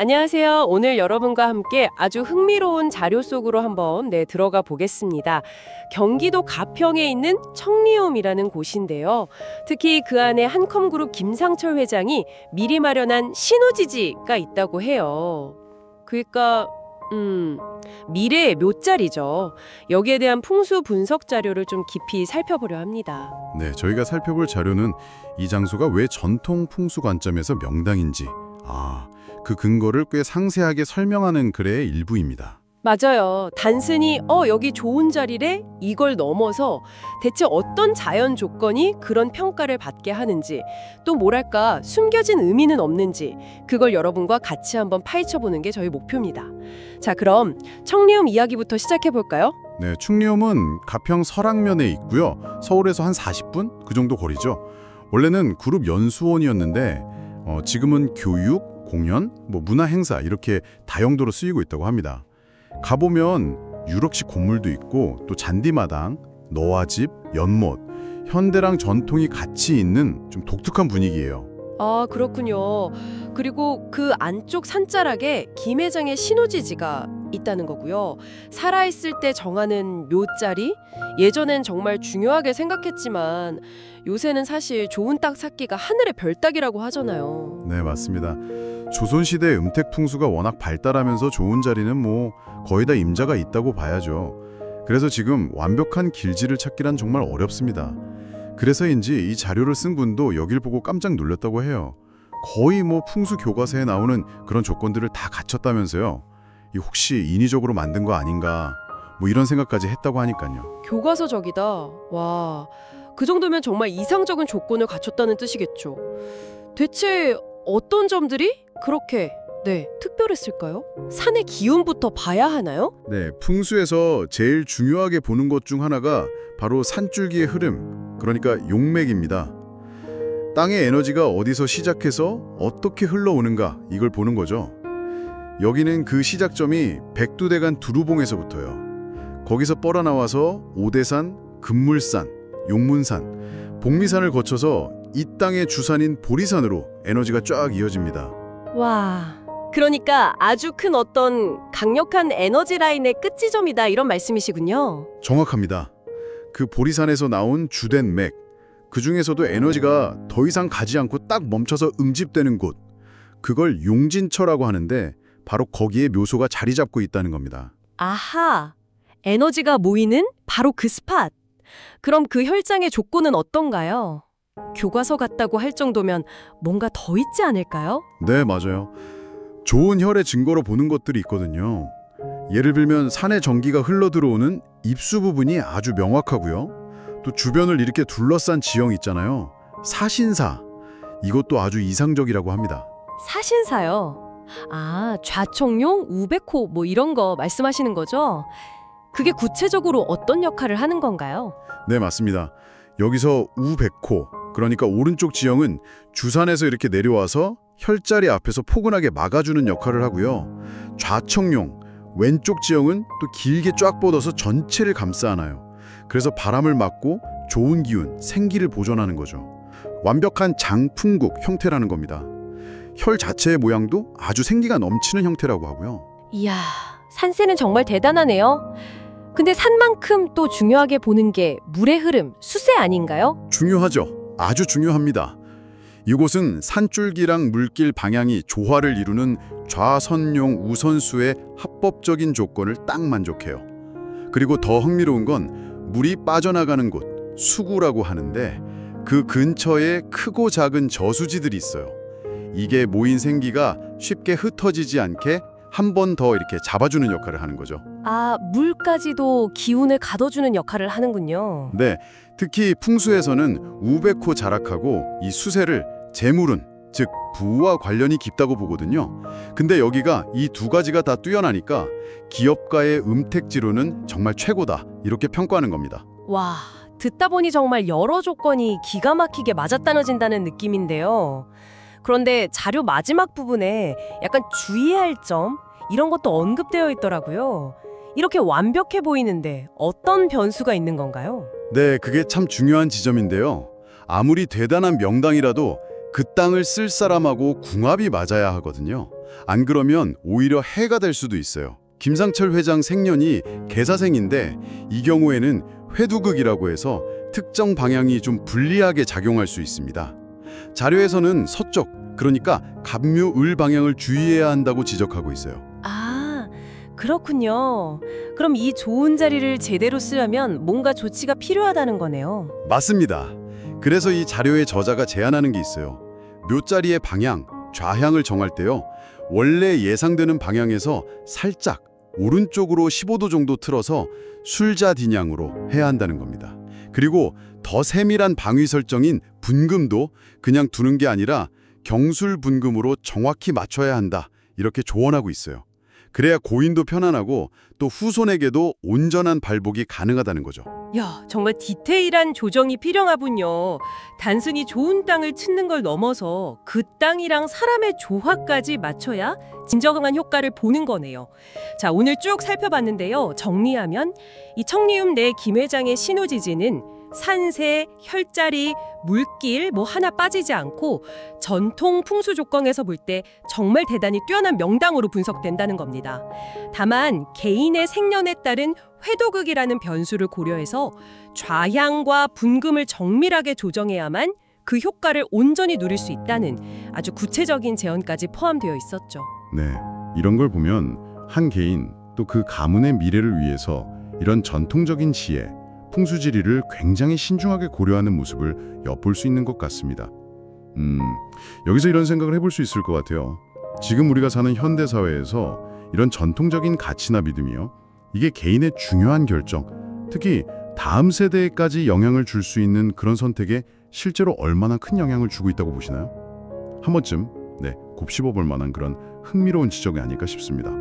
안녕하세요. 오늘 여러분과 함께 아주 흥미로운 자료 속으로 한번 들어가 보겠습니다. 경기도 가평에 있는 청리움이라는 곳인데요. 특히 그 안에 한컴그룹 김상철 회장이 미리 마련한 신우지지가 있다고 해요. 그러니까 미래의 묘자리죠. 여기에 대한 풍수 분석 자료를 좀 깊이 살펴보려 합니다. 네, 저희가 살펴볼 자료는 이 장소가 왜 전통 풍수 관점에서 명당인지, 그 근거를 꽤 상세하게 설명하는 글의 일부입니다. 맞아요. 단순히 여기 좋은 자리래 이걸 넘어서 대체 어떤 자연 조건이 그런 평가를 받게 하는지, 또 뭐랄까 숨겨진 의미는 없는지, 그걸 여러분과 같이 한번 파헤쳐보는 게 저희 목표입니다. 자, 그럼 청리움 이야기부터 시작해볼까요? 네, 충리움은 가평 설악면에 있고요. 서울에서 한 40분? 그 정도 거리죠. 원래는 그룹 연수원이었는데 지금은 교육, 공연, 문화 행사 이렇게 다용도로 쓰이고 있다고 합니다. 가보면 유럽식 건물도 있고 또 잔디마당, 너와집, 연못, 현대랑 전통이 같이 있는 좀 독특한 분위기예요. 아, 그렇군요. 그리고 그 안쪽 산자락에 김 회장의 신우지지가 있다는 거고요. 살아있을 때 정하는 묘자리? 예전엔 정말 중요하게 생각했지만 요새는 사실 좋은 땅 찾기가 하늘의 별 따기라고 하잖아요. 네, 맞습니다. 조선시대 음택 풍수가 워낙 발달하면서 좋은 자리는 거의 다 임자가 있다고 봐야죠. 그래서 지금 완벽한 길지를 찾기란 정말 어렵습니다. 그래서인지 이 자료를 쓴 분도 여길 보고 깜짝 놀랐다고 해요. 거의 풍수 교과서에 나오는 그런 조건들을 다 갖췄다면서요. 이 혹시 인위적으로 만든 거 아닌가 이런 생각까지 했다고 하니까요. 교과서적이다. 와, 그 정도면 정말 이상적인 조건을 갖췄다는 뜻이겠죠. 대체 어떤 점들이 그렇게 특별했을까요? 산의 기운부터 봐야 하나요? 네, 풍수에서 제일 중요하게 보는 것 중 하나가 바로 산줄기의 흐름, 그러니까 용맥입니다. 땅의 에너지가 어디서 시작해서 어떻게 흘러오는가 이걸 보는 거죠. 여기는 그 시작점이 백두대간 두루봉에서부터요. 거기서 뻗어나와서 오대산, 금물산, 용문산, 복리산을 거쳐서 이 땅의 주산인 보리산으로 에너지가 쫙 이어집니다. 와, 그러니까 아주 큰 어떤 강력한 에너지 라인의 끝지점이다 이런 말씀이시군요. 정확합니다. 그 보리산에서 나온 주된 맥, 그 중에서도 에너지가 더 이상 가지 않고 딱 멈춰서 응집되는 곳, 그걸 용진처라고 하는데 바로 거기에 묘소가 자리 잡고 있다는 겁니다. 아하, 에너지가 모이는 바로 그 스팟. 그럼 그 혈장의 조건은 어떤가요? 교과서 같다고 할 정도면 뭔가 더 있지 않을까요? 네, 맞아요. 좋은 혈의 증거로 보는 것들이 있거든요. 예를 들면 산의 전기가 흘러들어오는 입수 부분이 아주 명확하고요. 또 주변을 이렇게 둘러싼 지형 있잖아요. 사신사. 이것도 아주 이상적이라고 합니다. 사신사요? 아, 좌청룡, 우백호 이런 거 말씀하시는 거죠? 그게 구체적으로 어떤 역할을 하는 건가요? 네, 맞습니다. 여기서 우백호, 그러니까 오른쪽 지형은 주산에서 이렇게 내려와서 혈자리 앞에서 포근하게 막아주는 역할을 하고요. 좌청룡, 왼쪽 지형은 또 길게 쫙 뻗어서 전체를 감싸 안아요. 그래서 바람을 막고 좋은 기운, 생기를 보존하는 거죠. 완벽한 장풍국 형태라는 겁니다. 혈 자체의 모양도 아주 생기가 넘치는 형태라고 하고요. 이야, 산세는 정말 대단하네요. 근데 산만큼 또 중요하게 보는 게 물의 흐름, 수세 아닌가요? 중요하죠. 아주 중요합니다. 이곳은 산줄기랑 물길 방향이 조화를 이루는 좌선용 우선수의 합법적인 조건을 딱 만족해요. 그리고 더 흥미로운 건 물이 빠져나가는 곳, 수구라고 하는데 그 근처에 크고 작은 저수지들이 있어요. 이게 모인 생기가 쉽게 흩어지지 않게 한 번 더 이렇게 잡아주는 역할을 하는 거죠. 아, 물까지도 기운을 가둬주는 역할을 하는군요. 네, 특히 풍수에서는 우백호 자락하고 이 수세를 재물운, 즉 부와 관련이 깊다고 보거든요. 근데 여기가 이 두 가지가 다 뛰어나니까 기업가의 음택지로는 정말 최고다 이렇게 평가하는 겁니다. 와, 듣다 보니 정말 여러 조건이 기가 막히게 맞아떨어진다는 느낌인데요. 그런데 자료 마지막 부분에 약간 주의해야 할 점 이런 것도 언급되어 있더라고요. 이렇게 완벽해 보이는데 어떤 변수가 있는 건가요? 네, 그게 참 중요한 지점인데요. 아무리 대단한 명당이라도 그 땅을 쓸 사람하고 궁합이 맞아야 하거든요. 안 그러면 오히려 해가 될 수도 있어요. 김상철 회장 생년이 개사생인데 이 경우에는 회두극이라고 해서 특정 방향이 좀 불리하게 작용할 수 있습니다. 자료에서는 서쪽, 그러니까 갑묘을 방향을 주의해야 한다고 지적하고 있어요. 아, 그렇군요. 그럼 이 좋은 자리를 제대로 쓰려면 뭔가 조치가 필요하다는 거네요. 맞습니다. 그래서 이 자료의 저자가 제안하는 게 있어요. 묘자리의 방향, 좌향을 정할 때요. 원래 예상되는 방향에서 살짝 오른쪽으로 15도 정도 틀어서 술자디냥으로 해야 한다는 겁니다. 그리고 더 세밀한 방위 설정인 분금도 그냥 두는 게 아니라 경술분금으로 정확히 맞춰야 한다. 이렇게 조언하고 있어요. 그래야 고인도 편안하고 또 후손에게도 온전한 발복이 가능하다는 거죠. 야, 정말 디테일한 조정이 필요하군요. 단순히 좋은 땅을 찾는 걸 넘어서 그 땅이랑 사람의 조화까지 맞춰야 진정한 효과를 보는 거네요. 자, 오늘 쭉 살펴봤는데요. 정리하면 이 청리읍 내 김 회장의 신우지지는 산세, 혈자리, 물길 뭐 하나 빠지지 않고 전통 풍수 조건에서 볼 때 정말 대단히 뛰어난 명당으로 분석된다는 겁니다. 다만 개인의 생년에 따른 회도극이라는 변수를 고려해서 좌향과 분금을 정밀하게 조정해야만 그 효과를 온전히 누릴 수 있다는 아주 구체적인 제언까지 포함되어 있었죠. 네, 이런 걸 보면 한 개인 또 그 가문의 미래를 위해서 이런 전통적인 지혜, 풍수지리를 굉장히 신중하게 고려하는 모습을 엿볼 수 있는 것 같습니다. 여기서 이런 생각을 해볼 수 있을 것 같아요. 지금 우리가 사는 현대 사회에서 이런 전통적인 가치나 믿음이요, 이게 개인의 중요한 결정, 특히 다음 세대에까지 영향을 줄 수 있는 그런 선택에 실제로 얼마나 큰 영향을 주고 있다고 보시나요? 한 번쯤 곱씹어 볼 만한 그런 흥미로운 지적이 아닐까 싶습니다.